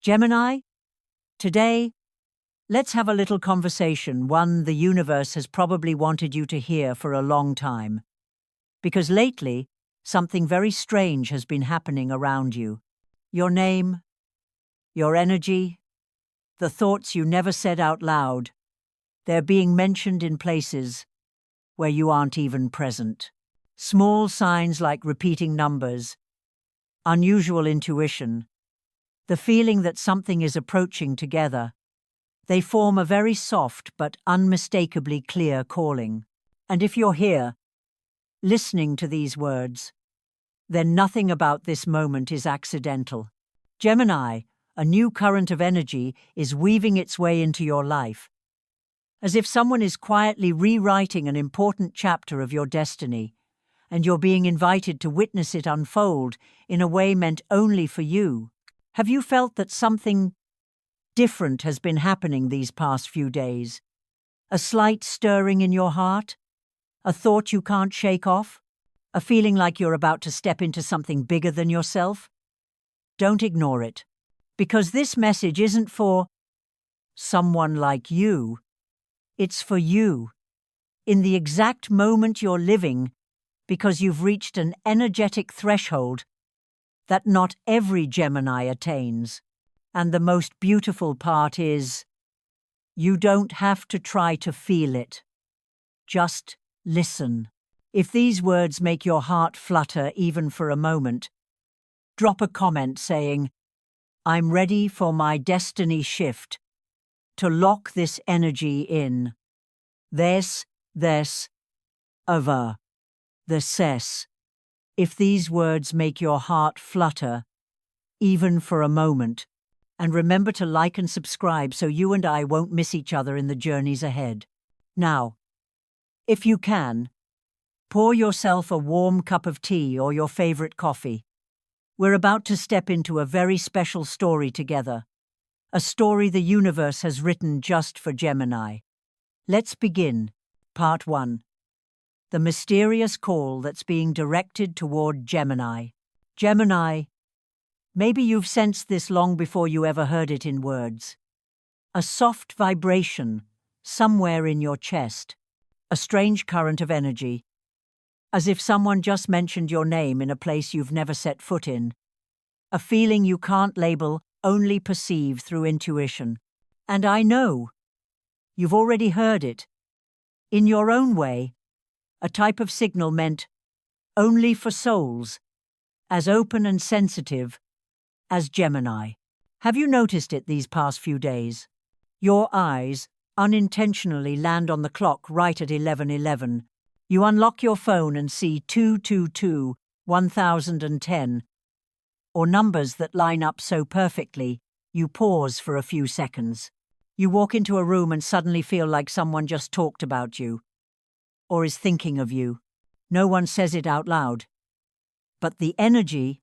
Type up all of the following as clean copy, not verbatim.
Gemini, today, let's have a little conversation, one the universe has probably wanted you to hear for a long time. Because lately, something very strange has been happening around you. Your name, your energy, the thoughts you never said out loud, they're being mentioned in places where you aren't even present. Small signs like repeating numbers, unusual intuition, the feeling that something is approaching together. They form a very soft but unmistakably clear calling. And if you're here, listening to these words, then nothing about this moment is accidental. Gemini, a new current of energy, is weaving its way into your life, as if someone is quietly rewriting an important chapter of your destiny, and you're being invited to witness it unfold in a way meant only for you. Have you felt that something different has been happening these past few days? A slight stirring in your heart? A thought you can't shake off? A feeling like you're about to step into something bigger than yourself? Don't ignore it, because this message isn't for someone like you. It's for you, in the exact moment you're living, because you've reached an energetic threshold that not every Gemini attains. And the most beautiful part is, you don't have to try to feel it. Just listen. If these words make your heart flutter even for a moment, drop a comment saying, "I'm ready for my destiny shift," to lock this energy in. This, over, the ses. If these words make your heart flutter, even for a moment, and remember to like and subscribe so you and I won't miss each other in the journeys ahead. Now, if you can, pour yourself a warm cup of tea or your favorite coffee. We're about to step into a very special story together, a story the universe has written just for Gemini. Let's begin. Part 1. The mysterious call that's being directed toward Gemini. Gemini, maybe you've sensed this long before you ever heard it in words. A soft vibration somewhere in your chest. A strange current of energy. As if someone just mentioned your name in a place you've never set foot in. A feeling you can't label, only perceive through intuition. And I know you've already heard it. In your own way, a type of signal meant only for souls, as open and sensitive as Gemini. Have you noticed it these past few days? Your eyes unintentionally land on the clock right at 11:11. You unlock your phone and see 222, 1010, or numbers that line up so perfectly, you pause for a few seconds. You walk into a room and suddenly feel like someone just talked about you, or is thinking of you. No one says it out loud. But the energy,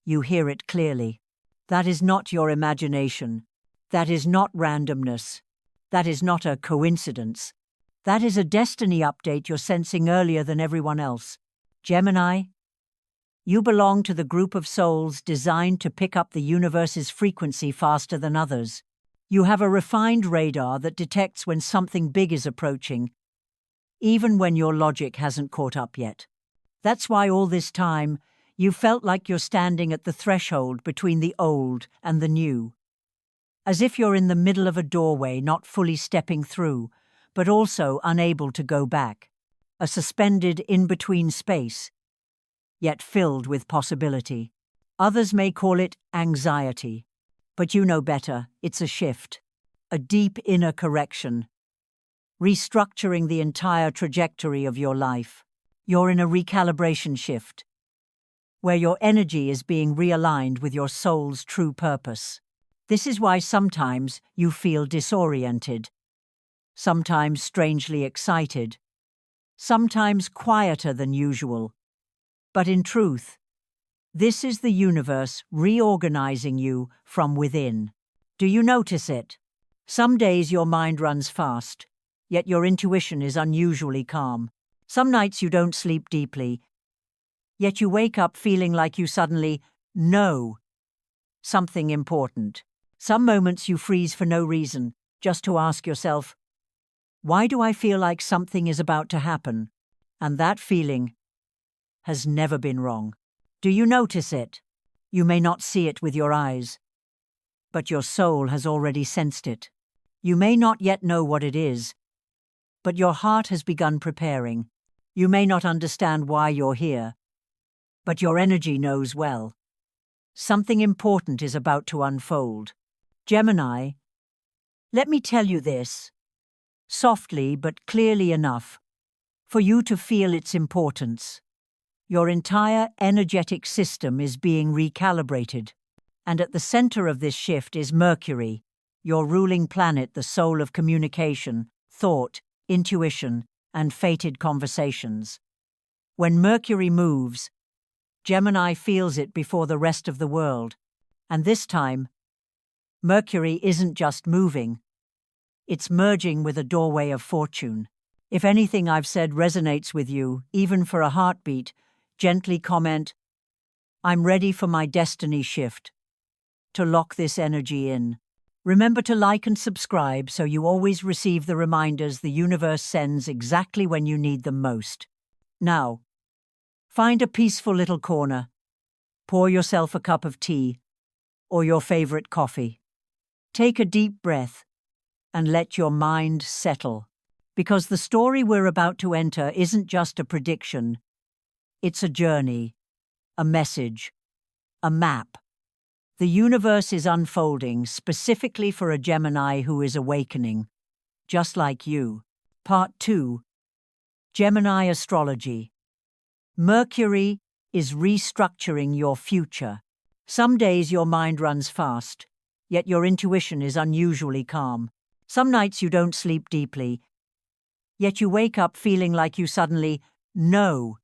you hear it clearly. That is not your imagination. That is not randomness. That is not a coincidence. That is a destiny update you're sensing earlier than everyone else. Gemini, you belong to the group of souls designed to pick up the universe's frequency faster than others. You have a refined radar that detects when something big is approaching, even when your logic hasn't caught up yet. That's why all this time, you felt like you're standing at the threshold between the old and the new. As if you're in the middle of a doorway, not fully stepping through, but also unable to go back. A suspended in-between space, yet filled with possibility. Others may call it anxiety, but you know better. It's a shift, a deep inner correction, restructuring the entire trajectory of your life. You're in a recalibration shift, where your energy is being realigned with your soul's true purpose. This is why sometimes you feel disoriented, sometimes strangely excited, sometimes quieter than usual. But in truth, this is the universe reorganizing you from within. Do you notice it? Some days your mind runs fast, yet your intuition is unusually calm. Some nights you don't sleep deeply, yet you wake up feeling like you suddenly know something important. Some moments you freeze for no reason, just to ask yourself, why do I feel like something is about to happen? And that feeling has never been wrong. Do you notice it? You may not see it with your eyes, but your soul has already sensed it. You may not yet know what it is, but your heart has begun preparing. You may not understand why you're here, but your energy knows well. Something important is about to unfold. Gemini, let me tell you this, softly but clearly enough, for you to feel its importance. Your entire energetic system is being recalibrated, and at the center of this shift is Mercury, your ruling planet, the soul of communication, thought, intuition, and fated conversations. When Mercury moves, Gemini feels it before the rest of the world, and this time, Mercury isn't just moving, it's merging with a doorway of fortune. If anything I've said resonates with you, even for a heartbeat, gently comment, I'm ready for my destiny shift. To lock this energy in. Remember to like and subscribe so you always receive the reminders the universe sends exactly when you need them most. Now, find a peaceful little corner, pour yourself a cup of tea or your favorite coffee. Take a deep breath and let your mind settle, because the story we're about to enter isn't just a prediction, it's a journey, a message, a map. The universe is unfolding specifically for a Gemini who is awakening, just like you. Part 2. Gemini Astrology. Mercury is restructuring your future. Some days your mind runs fast, yet your intuition is unusually calm. Some nights you don't sleep deeply, yet you wake up feeling like you suddenly know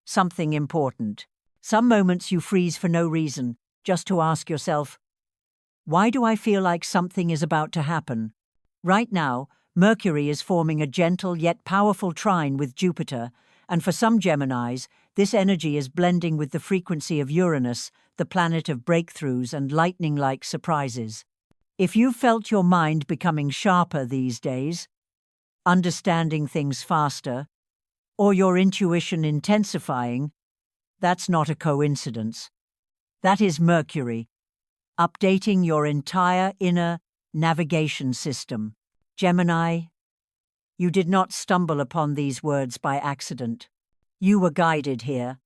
something important. Some moments you freeze for no reason, just to ask yourself, why do I feel like something is about to happen? Right now, Mercury is forming a gentle yet powerful trine with Jupiter, and for some Geminis, this energy is blending with the frequency of Uranus, the planet of breakthroughs and lightning-like surprises. If you've felt your mind becoming sharper these days, understanding things faster, or your intuition intensifying, that's not a coincidence. That is Mercury, updating your entire inner navigation system. Gemini, you did not stumble upon these words by accident. You were guided here,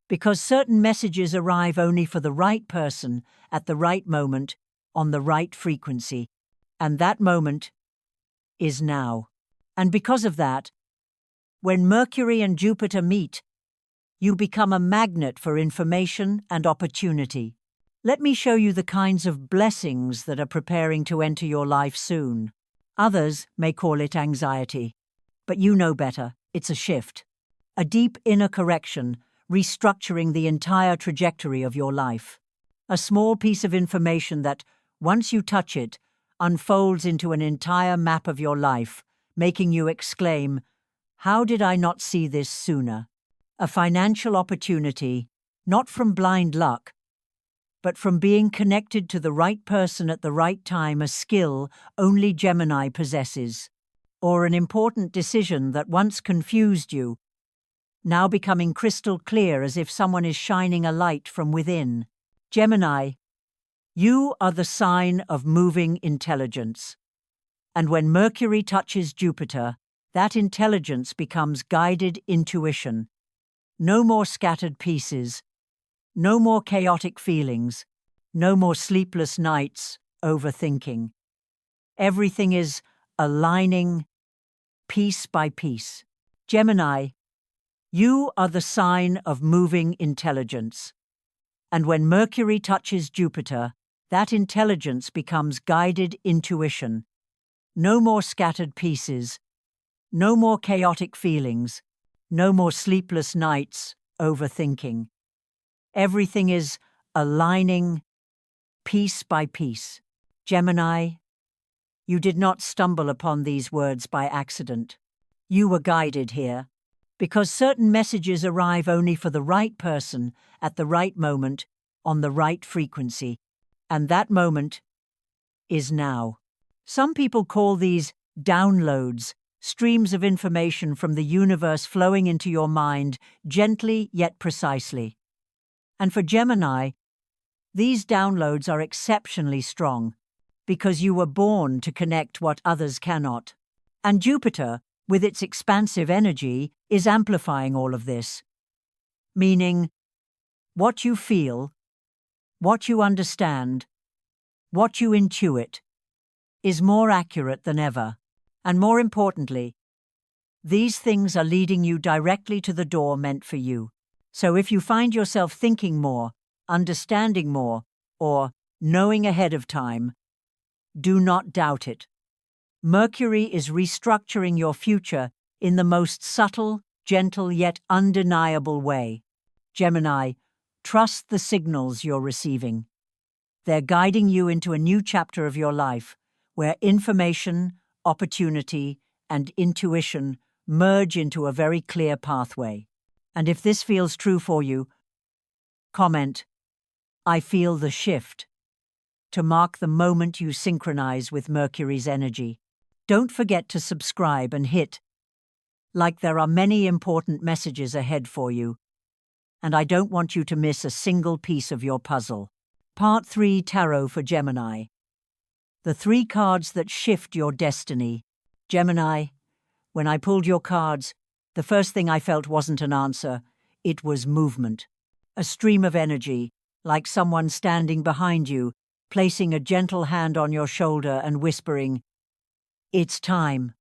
because certain messages arrive only for the right person at the right moment on the right frequency, and that moment is now. And because of that, when Mercury and Jupiter meet, you become a magnet for information and opportunity. Let me show you the kinds of blessings that are preparing to enter your life soon. Others may call it anxiety, but you know better. It's a shift, a deep inner correction, restructuring the entire trajectory of your life. A small piece of information that, once you touch it, unfolds into an entire map of your life, making you exclaim, "How did I not see this sooner?" A financial opportunity, not from blind luck, but from being connected to the right person at the right time, a skill only Gemini possesses. Or an important decision that once confused you, now becoming crystal clear as if someone is shining a light from within. Gemini, you are the sign of moving intelligence. And when Mercury touches Jupiter, that intelligence becomes guided intuition. No more scattered pieces, no more chaotic feelings, no more sleepless nights overthinking. Everything is aligning piece by piece. Gemini, you are the sign of moving intelligence. And when Mercury touches Jupiter, that intelligence becomes guided intuition. No more scattered pieces, no more chaotic feelings, no more sleepless nights overthinking. Everything is aligning piece by piece. Gemini, you did not stumble upon these words by accident. You were guided here, because certain messages arrive only for the right person at the right moment on the right frequency, and that moment is now. Some people call these downloads, streams of information from the universe flowing into your mind gently yet precisely. And for Gemini, these downloads are exceptionally strong because you were born to connect what others cannot. And Jupiter, with its expansive energy, is amplifying all of this. Meaning, what you feel, what you understand, what you intuit, is more accurate than ever. And more importantly, these things are leading you directly to the door meant for you. So if you find yourself thinking more, understanding more, or knowing ahead of time, do not doubt it. Mercury is restructuring your future in the most subtle, gentle, yet undeniable way. Gemini, trust the signals you're receiving. They're guiding you into a new chapter of your life, where information, opportunity, and intuition merge into a very clear pathway. And if this feels true for you, comment, "I feel the shift," to mark the moment you synchronize with Mercury's energy. Don't forget to subscribe and hit like. There are many important messages ahead for you, and I don't want you to miss a single piece of your puzzle. Part 3 Tarot for Gemini. The 3 cards that shift your destiny. Gemini, when I pulled your cards, the first thing I felt wasn't an answer, it was movement. A stream of energy, like someone standing behind you, placing a gentle hand on your shoulder and whispering, "It's time."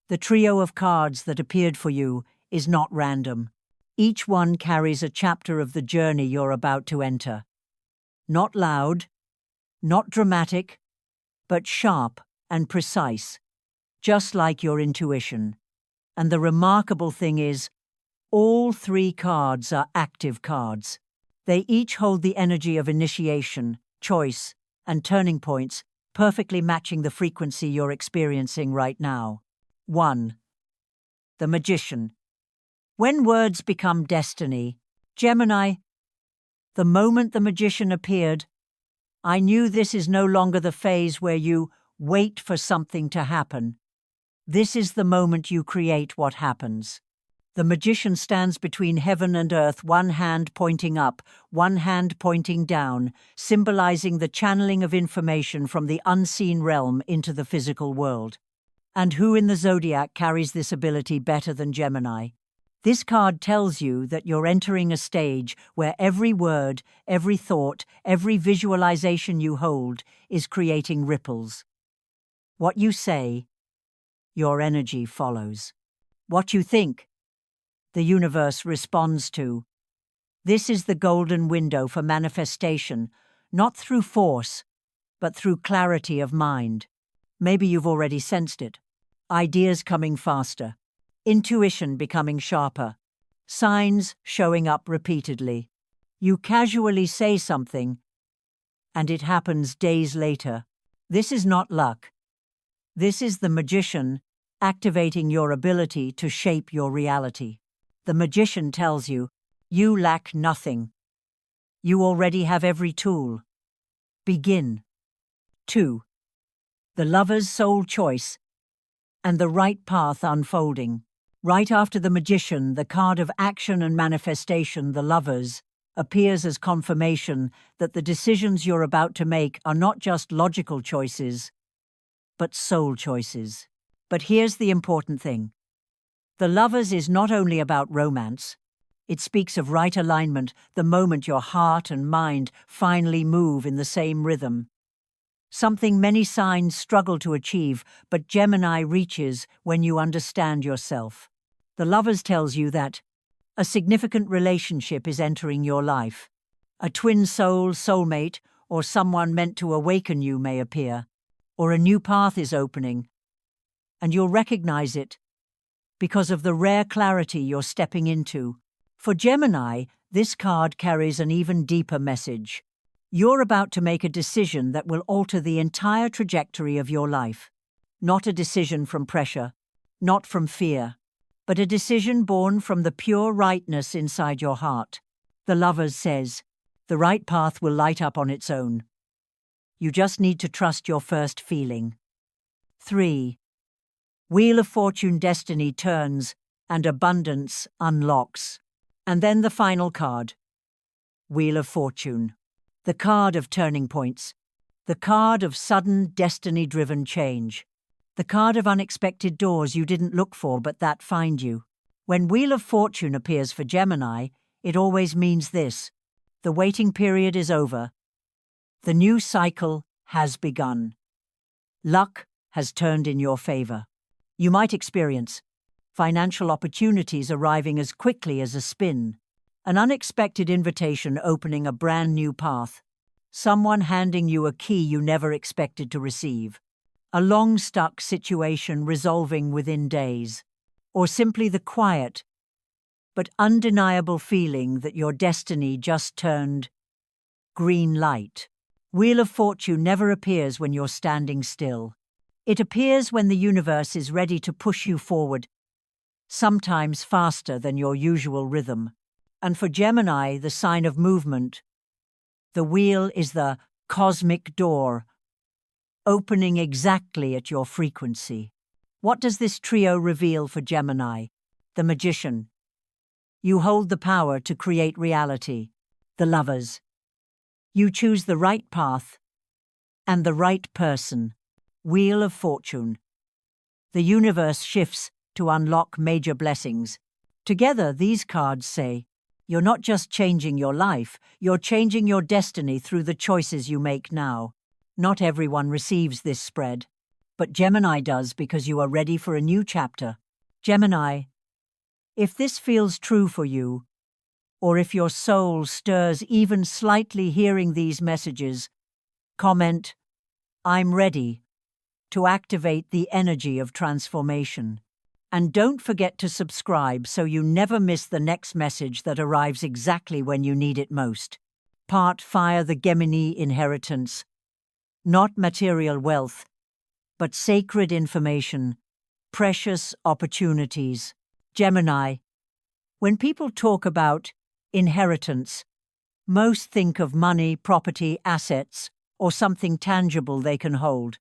The trio of cards that appeared for you is not random. Each one carries a chapter of the journey you're about to enter. Not loud, not dramatic, but sharp and precise, just like your intuition. And the remarkable thing is, all 3 cards are active cards. They each hold the energy of initiation, choice, and turning points, perfectly matching the frequency you're experiencing right now. 1. The Magician. When words become destiny, Gemini, the moment the Magician appeared, I knew this is no longer the phase where you wait for something to happen. This is the moment you create what happens. The Magician stands between heaven and earth, one hand pointing up, one hand pointing down, symbolizing the channeling of information from the unseen realm into the physical world. And who in the Zodiac carries this ability better than Gemini? This card tells you that you're entering a stage where every word, every thought, every visualization you hold is creating ripples. What you say, your energy follows. What you think, the universe responds to. This is the golden window for manifestation, not through force, but through clarity of mind. Maybe you've already sensed it. Ideas coming faster. Intuition becoming sharper. Signs showing up repeatedly. You casually say something, and it happens days later. This is not luck. This is the Magician activating your ability to shape your reality. The Magician tells you, you lack nothing. You already have every tool. Begin. 2. The Lover's Soul Choice and the Right Path Unfolding. Right after the Magician, the card of action and manifestation, the Lovers, appears as confirmation that the decisions you're about to make are not just logical choices, but soul choices. But here's the important thing. The Lovers is not only about romance. It speaks of right alignment, the moment your heart and mind finally move in the same rhythm. Something many signs struggle to achieve, but Gemini reaches when you understand yourself. The Lovers tells you that a significant relationship is entering your life. A twin soul, soulmate, or someone meant to awaken you may appear, or a new path is opening, and you'll recognize it because of the rare clarity you're stepping into. For Gemini, this card carries an even deeper message. You're about to make a decision that will alter the entire trajectory of your life. Not a decision from pressure, not from fear, but a decision born from the pure rightness inside your heart. The Lovers says, the right path will light up on its own. You just need to trust your first feeling. 3. Wheel of Fortune, destiny turns and abundance unlocks. And then the final card. Wheel of Fortune. The card of turning points. The card of sudden destiny-driven change. The card of unexpected doors you didn't look for but that find you. When Wheel of Fortune appears for Gemini, it always means this: the waiting period is over. The new cycle has begun. Luck has turned in your favor. You might experience financial opportunities arriving as quickly as a spin, an unexpected invitation opening a brand new path, someone handing you a key you never expected to receive, a long-stuck situation resolving within days, or simply the quiet but undeniable feeling that your destiny just turned green light. Wheel of Fortune never appears when you're standing still. It appears when the universe is ready to push you forward, sometimes faster than your usual rhythm. And for Gemini, the sign of movement, the wheel is the cosmic door, opening exactly at your frequency. What does this trio reveal for Gemini? The Magician. You hold the power to create reality. The Lovers. You choose the right path and the right person. Wheel of Fortune. The universe shifts to unlock major blessings. Together, these cards say, you're not just changing your life, you're changing your destiny through the choices you make now. Not everyone receives this spread, but Gemini does because you are ready for a new chapter. Gemini, if this feels true for you, or if your soul stirs even slightly hearing these messages, comment, "I'm ready," to activate the energy of transformation. And don't forget to subscribe so you never miss the next message that arrives exactly when you need it most. Part Fire, the Gemini inheritance. Not material wealth, but sacred information, precious opportunities. Gemini, when people talk about inheritance, most think of money, property, assets, or something tangible they can hold.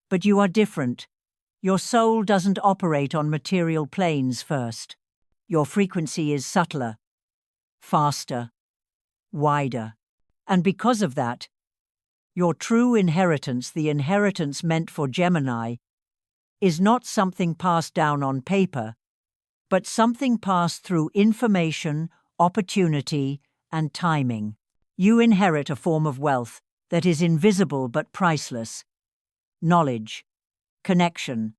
But you are different. Your soul doesn't operate on material planes first. Your frequency is subtler, faster, wider. And because of that, your true inheritance, the inheritance meant for Gemini, is not something passed down on paper, but something passed through information, opportunity, and timing. You inherit a form of wealth that is invisible but priceless. Knowledge, connection,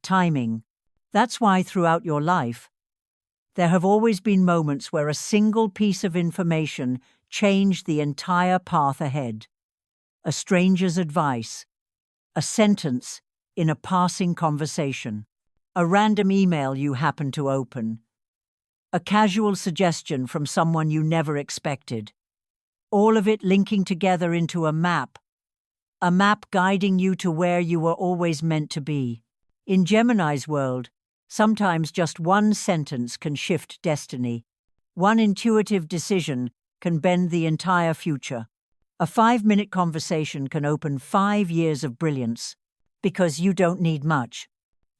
timing. That's why throughout your life, there have always been moments where a single piece of information changed the entire path ahead. A stranger's advice, a sentence in a passing conversation, a random email you happen to open, a casual suggestion from someone you never expected. All of it linking together into a map guiding you to where you were always meant to be. In Gemini's world, sometimes just one sentence can shift destiny. One intuitive decision can bend the entire future. A 5-minute conversation can open 5 years of brilliance, because you don't need much.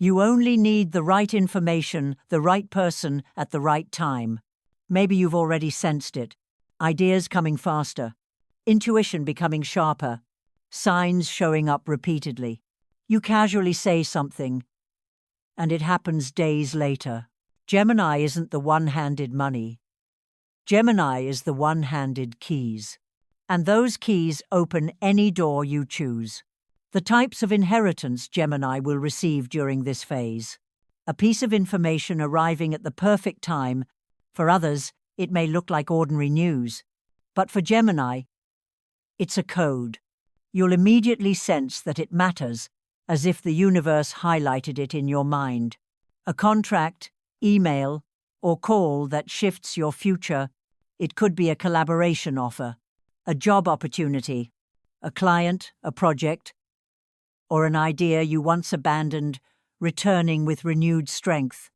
You only need the right information, the right person at the right time. Maybe you've already sensed it. Ideas coming faster, intuition becoming sharper, signs showing up repeatedly. You casually say something, and it happens days later. Gemini isn't the one-handed money. Gemini is the one-handed keys. And those keys open any door you choose. The types of inheritance Gemini will receive during this phase. A piece of information arriving at the perfect time. For others, it may look like ordinary news. But for Gemini, it's a code. You'll immediately sense that it matters, as if the universe highlighted it in your mind. A contract, email, or call that shifts your future. It could be a collaboration offer, a job opportunity, a client, a project, or an idea you once abandoned, returning with renewed strength.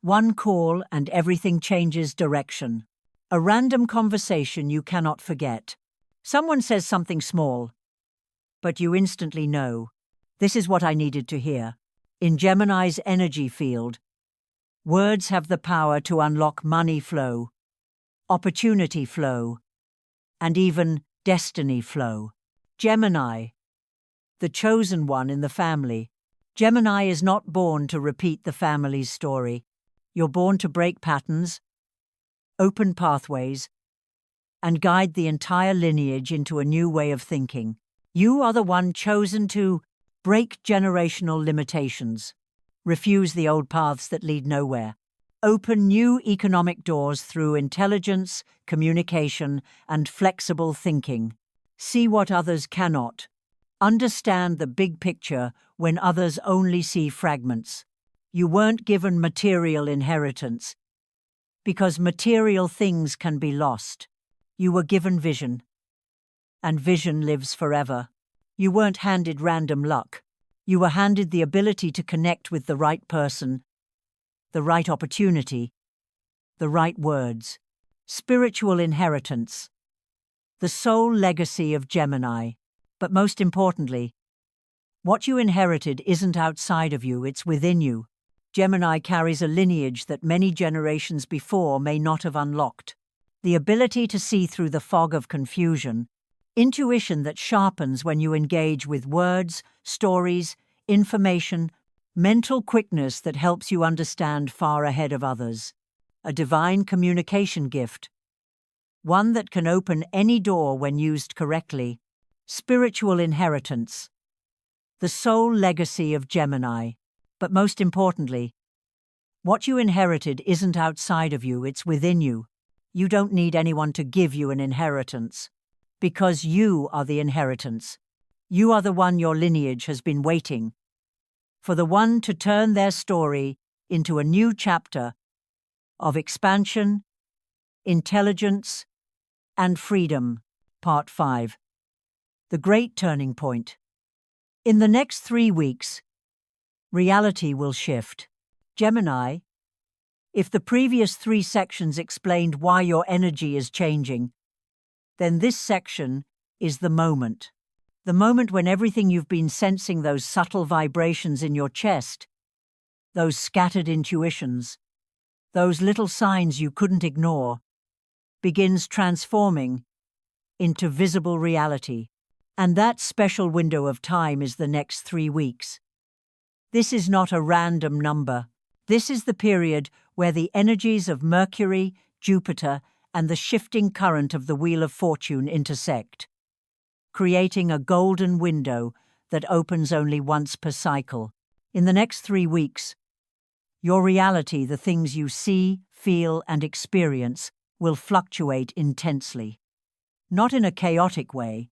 One call and everything changes direction. A random conversation you cannot forget. Someone says something small, but you instantly know. This is what I needed to hear. In Gemini's energy field, words have the power to unlock money flow, opportunity flow, and even destiny flow. Gemini, the chosen one in the family. Gemini is not born to repeat the family's story. You're born to break patterns, open pathways, and guide the entire lineage into a new way of thinking. You are the one chosen to break generational limitations, refuse the old paths that lead nowhere, open new economic doors through intelligence, communication, and flexible thinking. See what others cannot. Understand the big picture when others only see fragments. You weren't given material inheritance, because material things can be lost. You were given vision, and vision lives forever. You weren't handed random luck. You were handed the ability to connect with the right person, the right opportunity, the right words. Spiritual inheritance, the soul legacy of Gemini. But most importantly, what you inherited isn't outside of you, it's within you. Gemini carries a lineage that many generations before may not have unlocked. The ability to see through the fog of confusion, intuition that sharpens when you engage with words, stories, information, mental quickness that helps you understand far ahead of others. A divine communication gift, one that can open any door when used correctly. Spiritual inheritance, the soul legacy of Gemini. But most importantly, what you inherited isn't outside of you, it's within you. You don't need anyone to give you an inheritance, because you are the inheritance. You are the one your lineage has been waiting for, the one to turn their story into a new chapter of expansion, intelligence, and freedom. Part 5. The Great Turning Point. In the next 3 weeks, reality will shift. Gemini, if the previous 3 sections explained why your energy is changing, then this section is the moment. The moment when everything you've been sensing, those subtle vibrations in your chest, those scattered intuitions, those little signs you couldn't ignore, begins transforming into visible reality. And that special window of time is the next 3 weeks. This is not a random number. This is the period where the energies of Mercury, Jupiter, and the shifting current of the Wheel of Fortune intersect, creating a golden window that opens only once per cycle. In the next 3 weeks, your reality, the things you see, feel, and experience, will fluctuate intensely. Not in a chaotic way,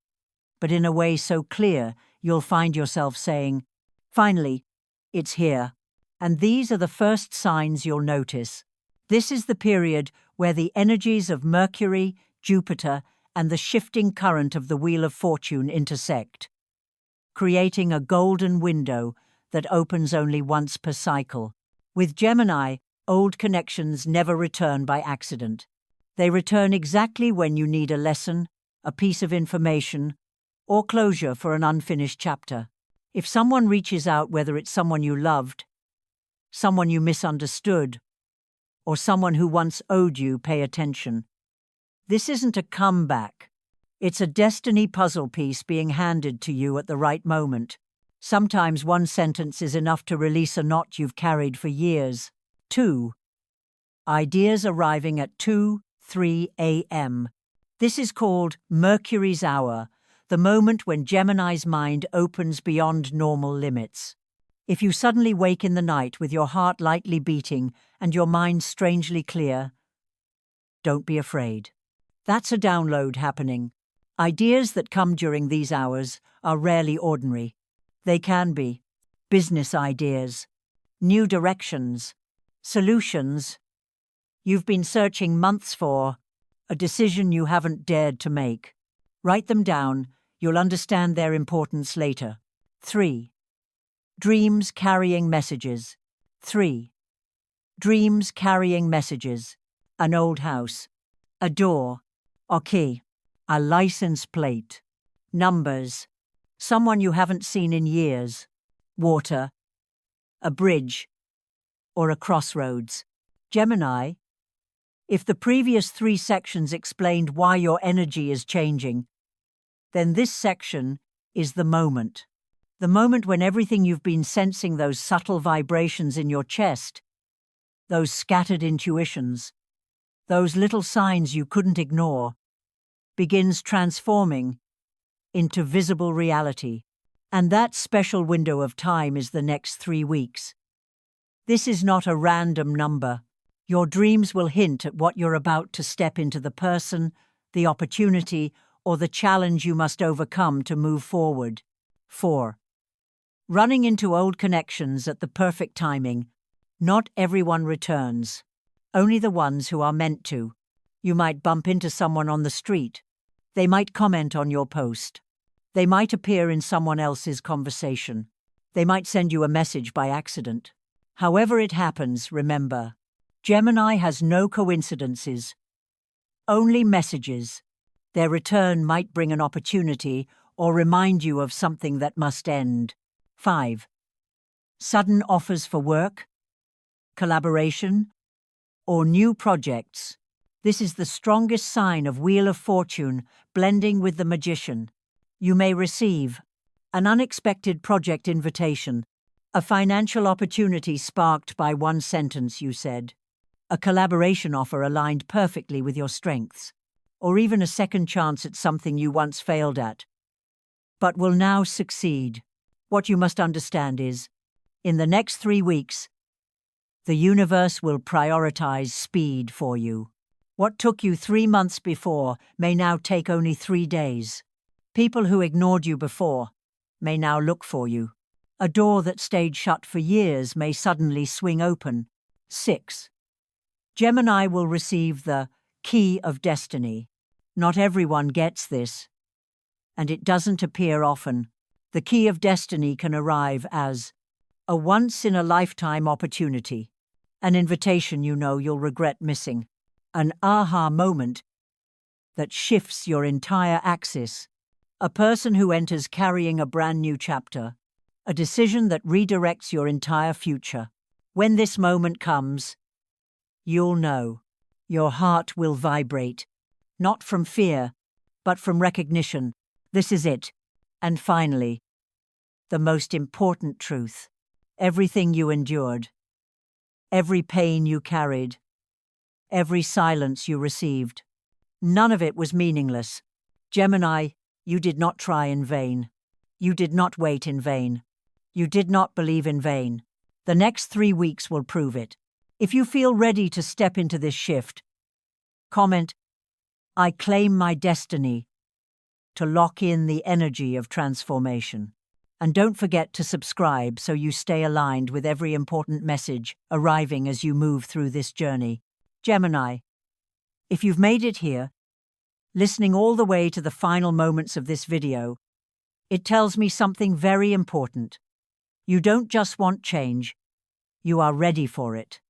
but in a way so clear you'll find yourself saying, "Finally, it's here." And these are the first signs you'll notice. This is the period where the energies of Mercury, Jupiter, and the shifting current of the Wheel of Fortune intersect, creating a golden window that opens only once per cycle. With Gemini, old connections never return by accident. They return exactly when you need a lesson, a piece of information, or closure for an unfinished chapter. If someone reaches out, whether it's someone you loved, someone you misunderstood, or someone who once owed you, pay attention. This isn't a comeback. It's a destiny puzzle piece being handed to you at the right moment. Sometimes one sentence is enough to release a knot you've carried for years. 2. Ideas arriving at 2:03 a.m. This is called Mercury's hour, the moment when Gemini's mind opens beyond normal limits. If you suddenly wake in the night with your heart lightly beating and your mind strangely clear, don't be afraid. That's a download happening. Ideas that come during these hours are rarely ordinary. They can be business ideas, new directions, solutions you've been searching months for, a decision you haven't dared to make. Write them down. You'll understand their importance later. 3. Dreams carrying messages. 3. Dreams carrying messages. An old house, a door, a key, a license plate, numbers, someone you haven't seen in years, water, a bridge, or a crossroads. Gemini, if the previous 3 sections explained why your energy is changing, then this section is the moment. The moment when everything you've been sensing, those subtle vibrations in your chest, those scattered intuitions, those little signs you couldn't ignore, begins transforming into visible reality. And that special window of time is the next 3 weeks. This is not a random number. Your dreams will hint at what you're about to step into, the person, the opportunity, or the challenge you must overcome to move forward. 4. Running into old connections at the perfect timing. Not everyone returns. Only the ones who are meant to. You might bump into someone on the street. They might comment on your post. They might appear in someone else's conversation. They might send you a message by accident. However it happens, remember, Gemini has no coincidences, only messages. Their return might bring an opportunity or remind you of something that must end. 5. Sudden offers for work, collaboration, or new projects. This is the strongest sign of Wheel of Fortune blending with the Magician. You may receive an unexpected project invitation, a financial opportunity sparked by one sentence you said, a collaboration offer aligned perfectly with your strengths, or even a second chance at something you once failed at, but will now succeed. What you must understand is, in the next 3 weeks, the universe will prioritize speed for you. What took you 3 months before may now take only 3 days. People who ignored you before may now look for you. A door that stayed shut for years may suddenly swing open. 6. Gemini will receive the key of destiny. Not everyone gets this, and it doesn't appear often. The key of destiny can arrive as a once-in-a-lifetime opportunity, an invitation you know you'll regret missing, an aha moment that shifts your entire axis, a person who enters carrying a brand new chapter, a decision that redirects your entire future. When this moment comes, you'll know. Your heart will vibrate, not from fear, but from recognition. This is it. And finally, the most important truth. Everything you endured, every pain you carried, every silence you received, none of it was meaningless. Gemini, you did not try in vain. You did not wait in vain. You did not believe in vain. The next 3 weeks will prove it. If you feel ready to step into this shift, comment, "I claim my destiny," to lock in the energy of transformation. And don't forget to subscribe so you stay aligned with every important message arriving as you move through this journey. Gemini, if you've made it here, listening all the way to the final moments of this video, it tells me something very important. You don't just want change, you are ready for it.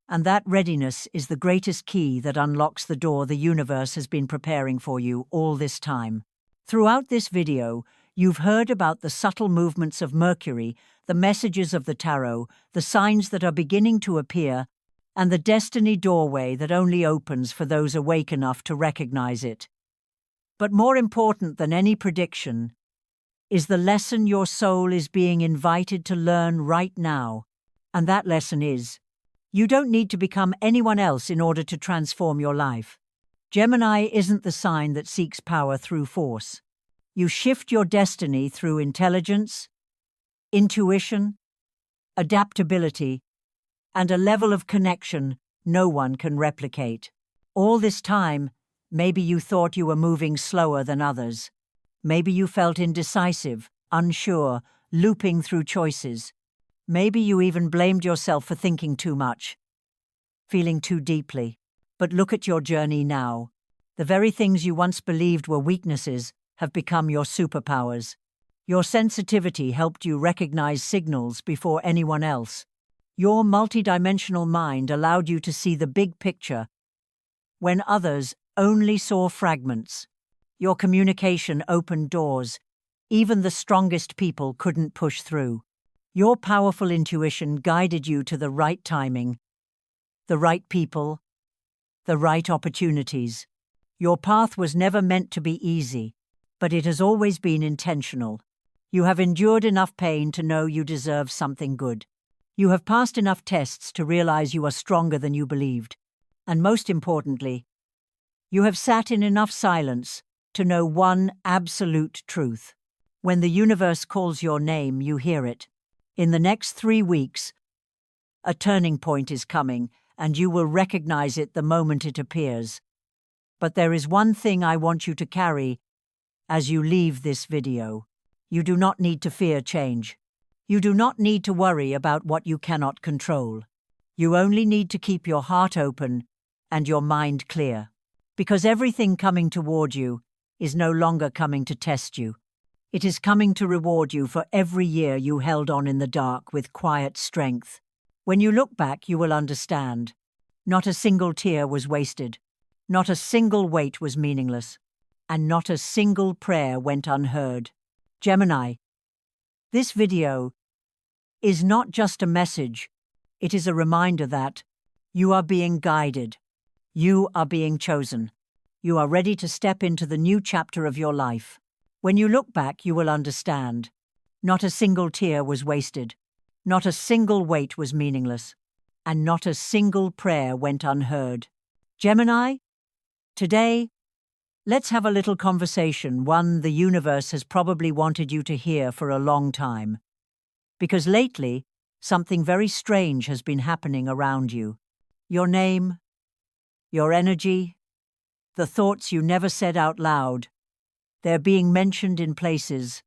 And that readiness is the greatest key that unlocks the door the universe has been preparing for you all this time. Throughout this video, you've heard about the subtle movements of Mercury, the messages of the tarot, the signs that are beginning to appear, and the destiny doorway that only opens for those awake enough to recognize it. But more important than any prediction is the lesson your soul is being invited to learn right now. And that lesson is, you don't need to become anyone else in order to transform your life. Gemini isn't the sign that seeks power through force. You shift your destiny through intelligence, intuition, adaptability, and a level of connection no one can replicate. All this time, maybe you thought you were moving slower than others. Maybe you felt indecisive, unsure, looping through choices. Maybe you even blamed yourself for thinking too much, feeling too deeply. But look at your journey now. The very things you once believed were weaknesses have become your superpowers. Your sensitivity helped you recognize signals before anyone else. Your multidimensional mind allowed you to see the big picture when others only saw fragments. Your communication opened doors Even the strongest people couldn't push through. Your powerful intuition guided you to the right timing, the right people, the right opportunities. Your path was never meant to be easy, but it has always been intentional. You have endured enough pain to know you deserve something good. You have passed enough tests to realize you are stronger than you believed. And most importantly, you have sat in enough silence to know one absolute truth. When the universe calls your name, you hear it. In the next 3 weeks, a turning point is coming, and you will recognize it the moment it appears. But there is one thing I want you to carry as you leave this video. You do not need to fear change. You do not need to worry about what you cannot control. You only need to keep your heart open and your mind clear. Because everything coming toward you is no longer coming to test you. It is coming to reward you for every year you held on in the dark with quiet strength. When you look back, you will understand. Not a single tear was wasted. Not a single wait was meaningless. And not a single prayer went unheard. Gemini, this video is not just a message. It is a reminder that you are being guided. You are being chosen. You are ready to step into the new chapter of your life. When you look back, you will understand. Not a single tear was wasted. Not a single wait was meaningless. And not a single prayer went unheard. Gemini, today, let's have a little conversation, one the universe has probably wanted you to hear for a long time. Because lately, something very strange has been happening around you. Your name, your energy, the thoughts you never said out loud, they're being mentioned in places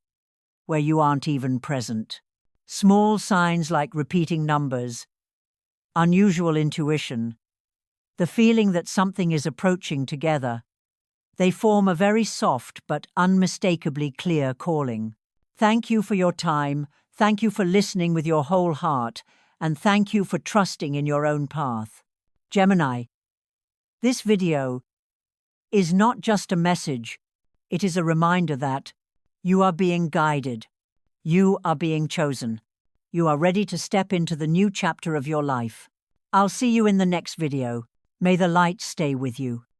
where you aren't even present. Small signs like repeating numbers, unusual intuition, the feeling that something is approaching together. They form a very soft but unmistakably clear calling. Thank you for your time, thank you for listening with your whole heart, and thank you for trusting in your own path. Gemini, this video is not just a message, it is a reminder that you are being guided, you are being chosen, you are ready to step into the new chapter of your life. I'll see you in the next video. May the light stay with you.